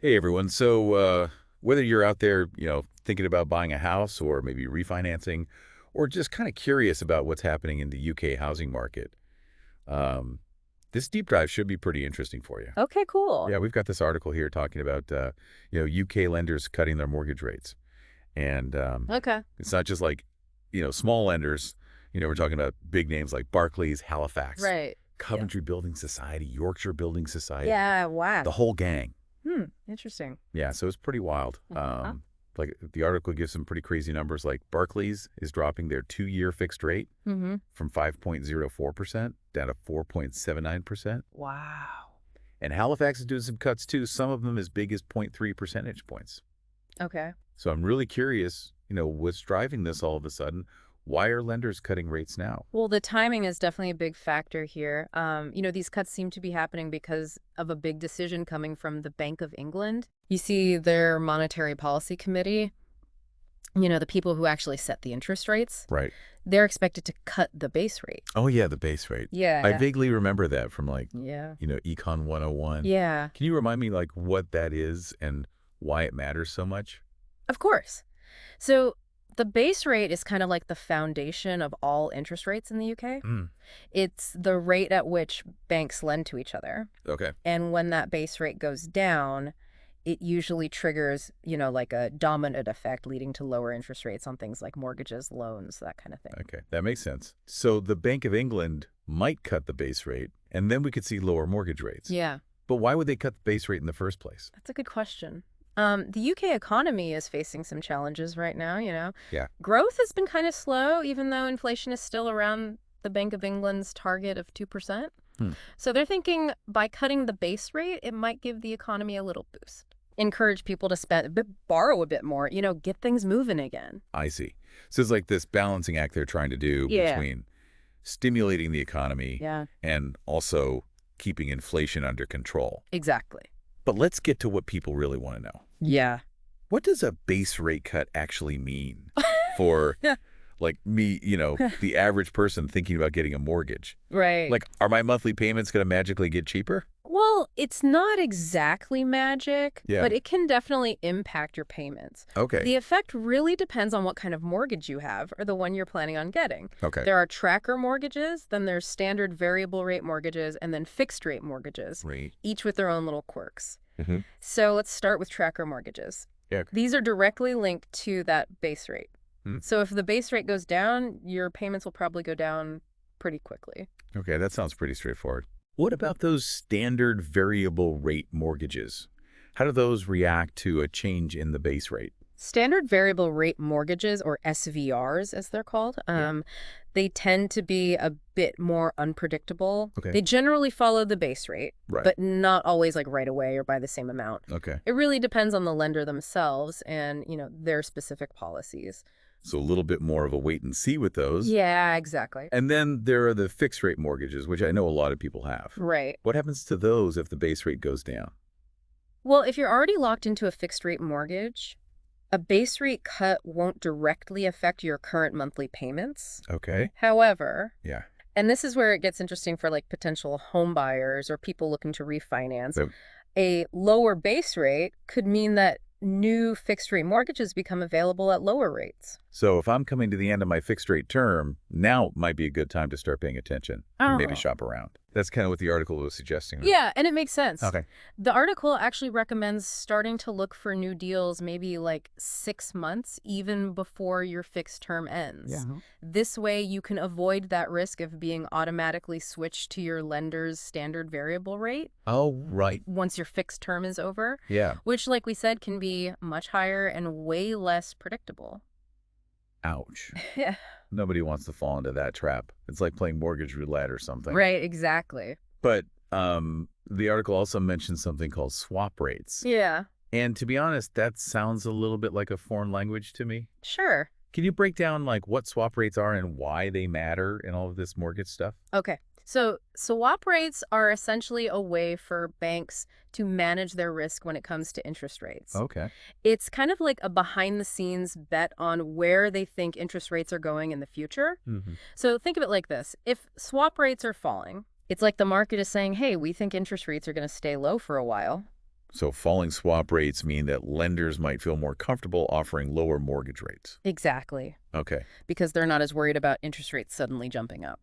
Hey everyone. So whether you're out there, thinking about buying a house or maybe refinancing, or just kind of curious about what's happening in the UK housing market, um, this deep dive should be pretty interesting for you. Okay, cool. Yeah, we've got this article here talking about UK lenders cutting their mortgage rates, and Okay. it's not just like small lenders. We're talking about big names like Barclays, Halifax, Right. Yeah. Coventry Building Society, Yorkshire Building Society, Yeah, wow. the whole gang. Interesting. Yeah, so it's pretty wild. Uh-huh. Like the article gives some pretty crazy numbers. Like Barclays is dropping their 2-year fixed rate Mm-hmm. from 5.04% down to 4.79%. Wow. And Halifax is doing some cuts too, some of them as big as zero point 0.3 percentage points. Okay. So I'm really curious, what's driving this all of a sudden? Why are lenders cutting rates now? Well, the timing is definitely a big factor here. These cuts seem to be happening because of a big decision coming from the Bank of England. You see, their monetary policy committee, the people who actually set the interest rates, Right. they're expected to cut the base rate. Oh, yeah, the base rate. I Yeah. vaguely remember that from Yeah. Econ 101. Yeah. Can you remind me like what that is and why it matters so much? Of course. So the base rate is kind of like the foundation of all interest rates in the UK. Mm, It's the rate at which banks lend to each other. okay. And when that base rate goes down, it usually triggers, like a dominant effect leading to lower interest rates on things like mortgages, loans, that kind of thing. Okay, that makes sense. So the Bank of England might cut the base rate, and then we could see lower mortgage rates. Yeah, But why would they cut the base rate in the first place? that's a good question. The UK economy is facing some challenges right now. Yeah. Growth has been kind of slow, even though inflation is still around the Bank of England's target of 2%. Hmm. So they're thinking by cutting the base rate, it might give the economy a little boost. Encourage people to borrow a bit more, get things moving again. I see. So it's like this balancing act they're trying to do Yeah. between stimulating the economy Yeah, and also keeping inflation under control. exactly. But let's get to what people really want to know. Yeah. What does a base rate cut actually mean for Yeah. like me, the average person thinking about getting a mortgage? Right. Like, are my monthly payments going to magically get cheaper? Well, it's not exactly magic, Yeah. but it can definitely impact your payments. Okay. The effect really depends on what kind of mortgage you have or the one you're planning on getting. Okay. There are tracker mortgages, then there's standard variable rate mortgages, and then fixed rate mortgages, Right. each with their own little quirks. Mm-hmm. So let's start with tracker mortgages. Yeah. These are directly linked to that base rate. Hmm. So if the base rate goes down, your payments will probably go down pretty quickly. Okay, that sounds pretty straightforward. What about those standard variable rate mortgages? How do those react to a change in the base rate? Standard variable rate mortgages, or SVRs as they're called, Yeah. they tend to be a bit more unpredictable. Okay. They generally follow the base rate, Right. but not always like right away or by the same amount. Okay. It really depends on the lender themselves and, their specific policies. So a little bit more of a wait and see with those. Yeah, exactly. And then there are the fixed rate mortgages, which I know a lot of people have. Right. What happens to those if the base rate goes down? Well, if you're already locked into a fixed rate mortgage, a base rate cut won't directly affect your current monthly payments. Okay. However, Yeah. and this is where it gets interesting for like potential home buyers or people looking to refinance, So, a lower base rate could mean that new fixed rate mortgages become available at lower rates. so if I'm coming to the end of my fixed rate term, now might be a good time to start paying attention and maybe Oh. shop around. That's kind of what the article was suggesting. Yeah, and it makes sense. Okay. The article actually recommends starting to look for new deals maybe like 6 months, even before your fixed term ends. Yeah. This way, you can avoid that risk of being automatically switched to your lender's standard variable rate Oh, right. once your fixed term is over, Yeah. which, like we said, can be much higher and way less predictable. Ouch. Yeah. Nobody wants to fall into that trap. It's like playing mortgage roulette or something. Right, exactly. But the article also mentions something called swap rates. Yeah, And to be honest, that sounds a little bit like a foreign language to me. sure. Can you break down like what swap rates are and why they matter in all of this mortgage stuff? Okay. So swap rates are essentially a way for banks to manage their risk when it comes to interest rates. Okay. It's kind of like a behind-the-scenes bet on where they think interest rates are going in the future. Mm-hmm. So think of it like this. If swap rates are falling, it's like the market is saying, hey, we think interest rates are going to stay low for a while. So falling swap rates mean that lenders might feel more comfortable offering lower mortgage rates. Exactly. Okay, Because they're not as worried about interest rates suddenly jumping up.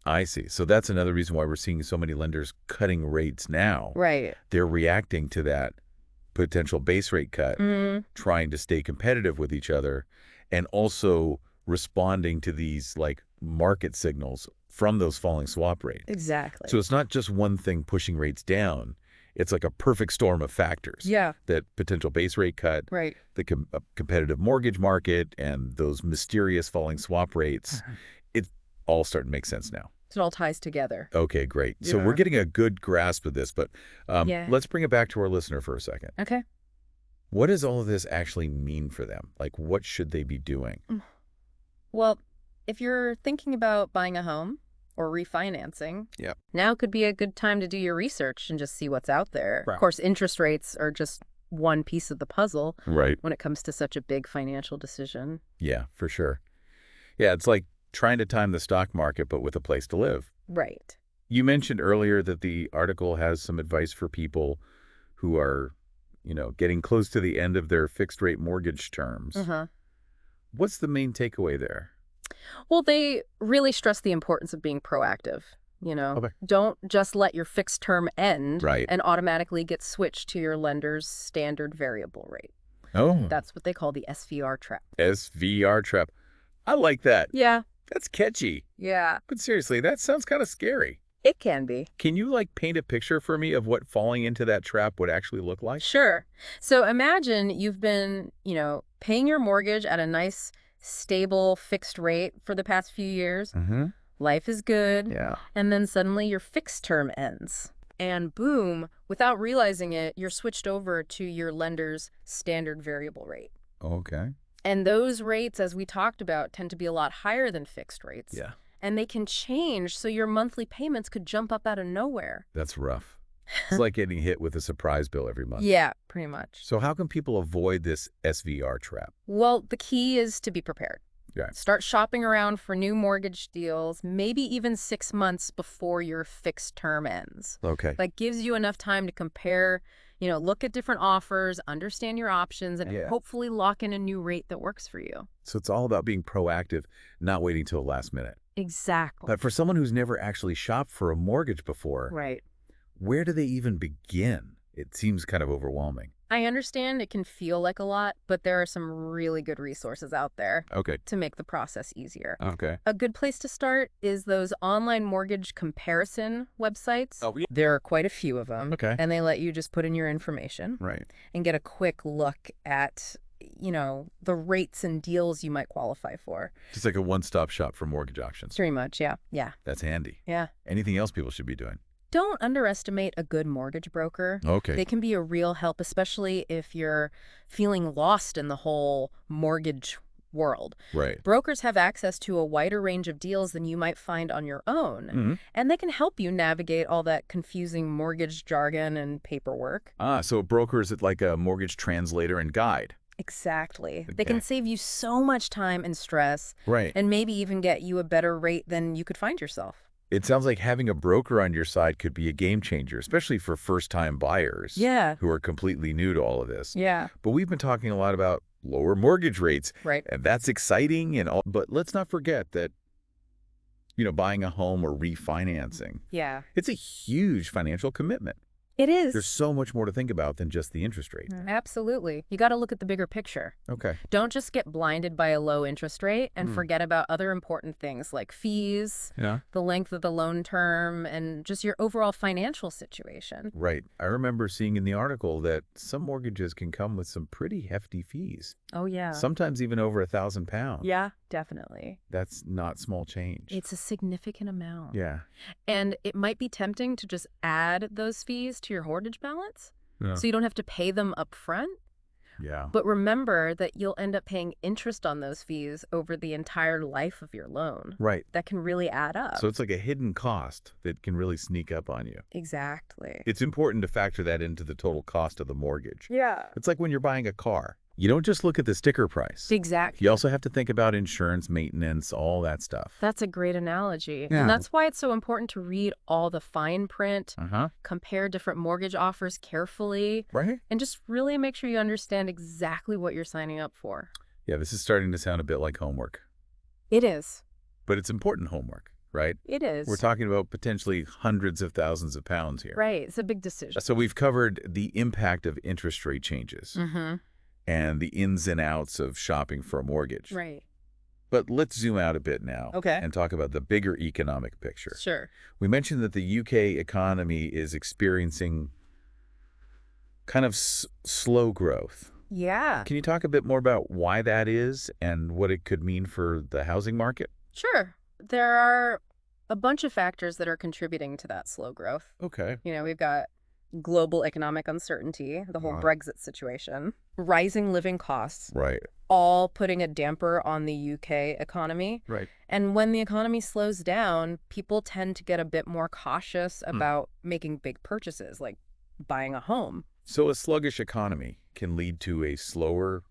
I see. So that's another reason why we're seeing so many lenders cutting rates now. Right. They're reacting to that potential base rate cut, Mm, trying to stay competitive with each other, and also responding to these like market signals from those falling swap rates. exactly. So it's not just one thing pushing rates down. It's like a perfect storm of factors. Yeah. That potential base rate cut, Right. the competitive mortgage market, and those mysterious falling swap rates, it all starting to make sense now. It all ties together. Okay, great. So we're Yeah. getting a good grasp of this, but Yeah. let's bring it back to our listener for a second. Okay. What does all of this actually mean for them? Like, what should they be doing? Well, if you're thinking about buying a home or refinancing, Yep. now could be a good time to do your research and just see what's out there. Right. Of course, interest rates are just one piece of the puzzle Right. when it comes to such a big financial decision. Yeah, for sure. Yeah, it's like trying to time the stock market, but with a place to live. Right. You mentioned earlier that the article has some advice for people who are, getting close to the end of their fixed rate mortgage terms. Uh-huh. What's the main takeaway there? Well, they really stress the importance of being proactive. Okay. Don't just let your fixed term end Right. and automatically get switched to your lender's standard variable rate. Oh, That's what they call the SVR trap. SVR trap. I like that. Yeah. That's catchy. Yeah. But seriously, that sounds kind of scary. It can be. Can you paint a picture for me of what falling into that trap would actually look like? Sure. So imagine you've been, paying your mortgage at a nice, stable, fixed rate for the past few years. Mm-hmm. Life is good. Yeah. And then suddenly your fixed term ends. And boom, without realizing it, you're switched over to your lender's standard variable rate. Okay. And those rates, as we talked about, tend to be a lot higher than fixed rates. Yeah. And they can change, so your monthly payments could jump up out of nowhere. That's rough. It's like getting hit with a surprise bill every month. Yeah, pretty much. So how can people avoid this SVR trap? Well, the key is to be prepared. Yeah. Start shopping around for new mortgage deals, maybe even 6 months before your fixed term ends. Okay. That gives you enough time to compare, look at different offers, understand your options, and Yeah. hopefully lock in a new rate that works for you. So it's all about being proactive, not waiting till the last minute. Exactly. But for someone who's never actually shopped for a mortgage before, Right. where do they even begin? It seems kind of overwhelming. I understand it can feel like a lot, but there are some really good resources out there Okay. to make the process easier. Okay. A good place to start is those online mortgage comparison websites. Oh, yeah. There are quite a few of them. Okay. And they let you just put in your information Right. and get a quick look at, the rates and deals you might qualify for. Just like a one-stop shop for mortgage options. Pretty much, yeah. Yeah. That's handy. Yeah. Anything else people should be doing? Don't underestimate a good mortgage broker. Okay. They can be a real help, especially if you're feeling lost in the whole mortgage world. Right. Brokers have access to a wider range of deals than you might find on your own, Mm-hmm. and they can help you navigate all that confusing mortgage jargon and paperwork. So a broker is like a mortgage translator and guide. Exactly. They Okay. can save you so much time and stress, Right. and maybe even get you a better rate than you could find yourself. It sounds like having a broker on your side could be a game changer, especially for first-time buyers Yeah. who are completely new to all of this. Yeah. But we've been talking a lot about lower mortgage rates, Right. and that's exciting and all. But let's not forget that, buying a home or refinancing, Yeah. it's a huge financial commitment. It is. There's so much more to think about than just the interest rate. Absolutely. You got to look at the bigger picture. Okay. Don't just get blinded by a low interest rate and Mm. forget about other important things like fees, Yeah. the length of the loan term, and just your overall financial situation. Right. I remember seeing in the article that some mortgages can come with some pretty hefty fees, Oh, yeah. sometimes even over £1,000. Yeah, definitely. That's not small change. It's a significant amount. Yeah. And it might be tempting to just add those fees to your mortgage balance Yeah. so you don't have to pay them up front. Yeah. But remember that you'll end up paying interest on those fees over the entire life of your loan. Right. That can really add up. So it's like a hidden cost that can really sneak up on you. Exactly. It's important to factor that into the total cost of the mortgage. Yeah. It's like when you're buying a car. You don't just look at the sticker price. Exactly. You also have to think about insurance, maintenance, all that stuff. That's a great analogy. Yeah. And that's why it's so important to read all the fine print, Uh-huh. compare different mortgage offers carefully, Right? and just really make sure you understand exactly what you're signing up for. Yeah, this is starting to sound a bit like homework. It is. But it's important homework, right? It is. We're talking about potentially hundreds of thousands of pounds here. Right. It's a big decision. So we've covered the impact of interest rate changes Mm-hmm. and the ins and outs of shopping for a mortgage. Right. But let's zoom out a bit now Okay. and talk about the bigger economic picture. Sure. We mentioned that the UK economy is experiencing kind of slow growth. Yeah. Can you talk a bit more about why that is and what it could mean for the housing market? Sure. There are a bunch of factors that are contributing to that slow growth. Okay. We've got global economic uncertainty, the whole Uh-huh. Brexit situation, rising living costs, Right. all putting a damper on the UK economy. Right. And when the economy slows down, people tend to get a bit more cautious about making big purchases, like buying a home. So a sluggish economy can lead to a slower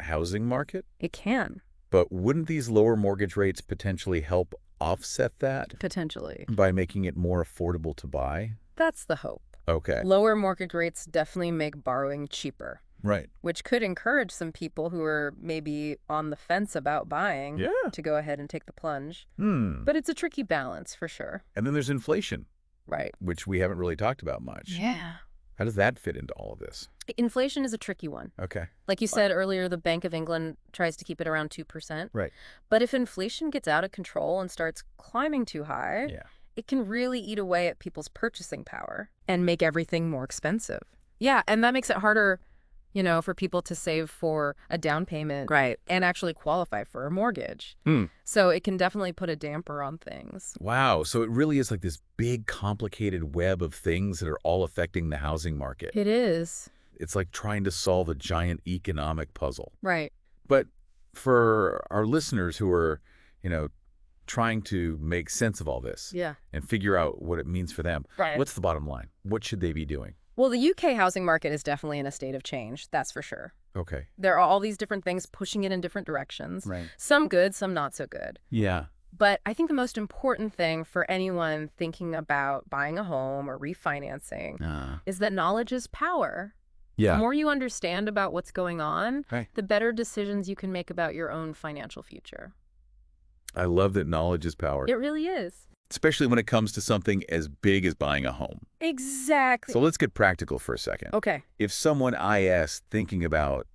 housing market? It can, But wouldn't these lower mortgage rates potentially help offset that potentially. by making it more affordable to buy? That's the hope. Okay. Lower mortgage rates definitely make borrowing cheaper, Right. which could encourage some people who are maybe on the fence about buying Yeah. to go ahead and take the plunge. Hmm. But it's a tricky balance for sure. And then there's inflation, Right. which we haven't really talked about much. Yeah. How does that fit into all of this? Inflation is a tricky one. Okay. Like you said earlier, the Bank of England tries to keep it around 2%. Right. But if inflation gets out of control and starts climbing too high, Yeah. it can really eat away at people's purchasing power and make everything more expensive. Yeah, and that makes it harder, for people to save for a down payment. Right. And actually qualify for a mortgage. Hmm. So it can definitely put a damper on things. Wow. So it really is like this big, complicated web of things that are all affecting the housing market. It is. It's like trying to solve a giant economic puzzle. Right. But for our listeners who are, trying to make sense of all this Yeah. and figure out what it means for them, Right. what's the bottom line? What should they be doing? Well, the UK housing market is definitely in a state of change. That's for sure. Okay. There are all these different things pushing it in different directions. Right. Some good, some not so good. Yeah. But I think the most important thing for anyone thinking about buying a home or refinancing is that knowledge is power. The Yeah. more you understand about what's going on, Right. the better decisions you can make about your own financial future. I love that knowledge is power, It really is. especially when it comes to something as big as buying a home. Exactly. So let's get practical for a second. Okay. If someone IS thinking about,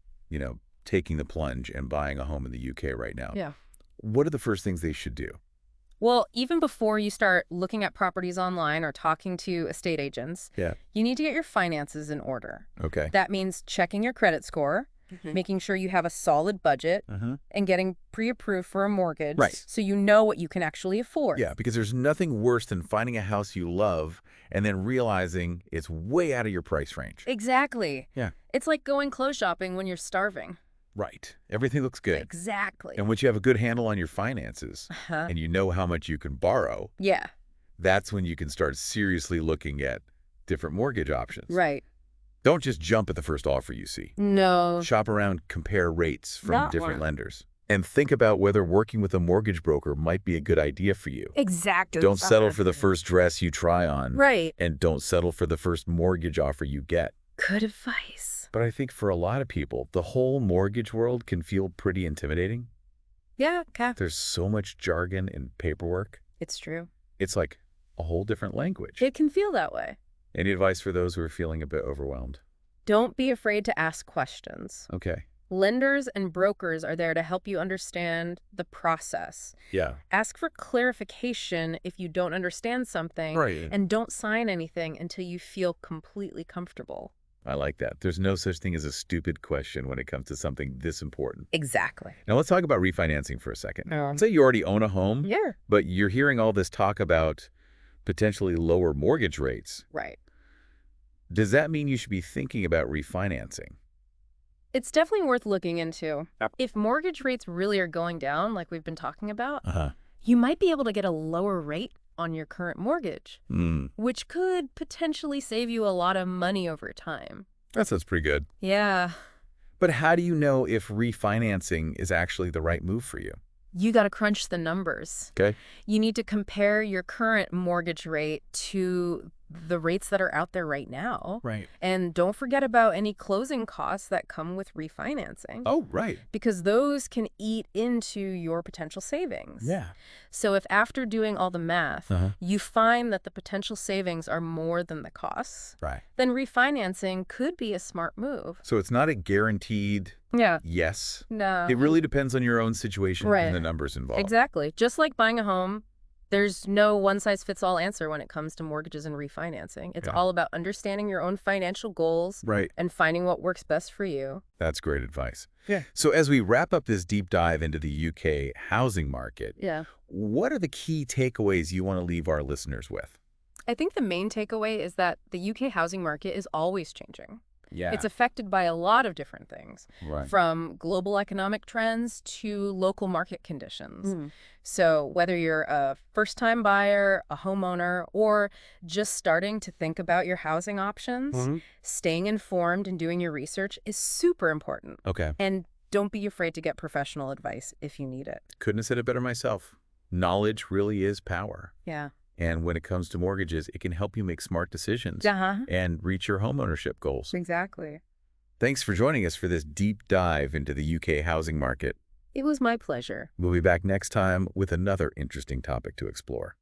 taking the plunge and buying a home in the UK right now, Yeah. what are the first things they should do? Well, even before you start looking at properties online or talking to estate agents, Yeah. you need to get your finances in order. Okay. That means checking your credit score, making sure you have a solid budget, Uh-huh. and getting pre-approved for a mortgage. Right. So you know what you can actually afford. Yeah, because there's nothing worse than finding a house you love and then realizing it's way out of your price range. Exactly. Yeah. It's like going clothes shopping when you're starving. Right. Everything looks good. Exactly. And once you have a good handle on your finances Uh-huh. and you know how much you can borrow, Yeah. that's when you can start seriously looking at different mortgage options. Right. Don't just jump at the first offer you see. No. Shop around, compare rates from That different one. lenders. And think about whether working with a mortgage broker might be a good idea for you. Exactly. Don't settle for the first dress you try on. Right. And don't settle for the first mortgage offer you get. Good advice. But I think for a lot of people, the whole mortgage world can feel pretty intimidating. Yeah, okay. There's so much jargon and paperwork. It's true. It's like a whole different language. It can feel that way. Any advice for those who are feeling a bit overwhelmed? Don't be afraid to ask questions. Okay. Lenders and brokers are there to help you understand the process. Yeah. Ask for clarification if you don't understand something. Right. And don't sign anything until you feel completely comfortable. I like that. There's no such thing as a stupid question when it comes to something this important. Exactly. Now let's talk about refinancing for a second. Yeah. Say you already own a home, Yeah. but you're hearing all this talk about potentially lower mortgage rates. Right. Does that mean you should be thinking about refinancing? It's definitely worth looking into. Yep. If mortgage rates really are going down, like we've been talking about, Uh-huh. you might be able to get a lower rate on your current mortgage, which could potentially save you a lot of money over time. That sounds pretty good. Yeah. But how do you know if refinancing is actually the right move for you? You got to crunch the numbers. Okay. You need to compare your current mortgage rate to the rates that are out there right now. Right. And don't forget about any closing costs that come with refinancing, Oh, right. because those can eat into your potential savings. Yeah. So if after doing all the math, Uh-huh. you find that the potential savings are more than the costs, Right. then refinancing could be a smart move. So it's not a guaranteed Yeah. yes. No. It really depends on your own situation Right. and the numbers involved. Exactly. Just like buying a home, there's no one-size-fits-all answer when it comes to mortgages and refinancing. It's Yeah. all about understanding your own financial goals Right. and finding what works best for you. That's great advice. Yeah. So as we wrap up this deep dive into the UK housing market, Yeah. what are the key takeaways you want to leave our listeners with? I think the main takeaway is that the UK housing market is always changing. Yeah. It's affected by a lot of different things, Right. from global economic trends to local market conditions. Mm. So whether you're a first-time buyer, a homeowner, or just starting to think about your housing options, Mhm. staying informed and doing your research is super important. Okay. And don't be afraid to get professional advice if you need it. Couldn't have said it better myself. Knowledge really is power. Yeah. And when it comes to mortgages, it can help you make smart decisions Uh-huh. and reach your homeownership goals. Exactly. Thanks for joining us for this deep dive into the UK housing market. It was my pleasure. We'll be back next time with another interesting topic to explore.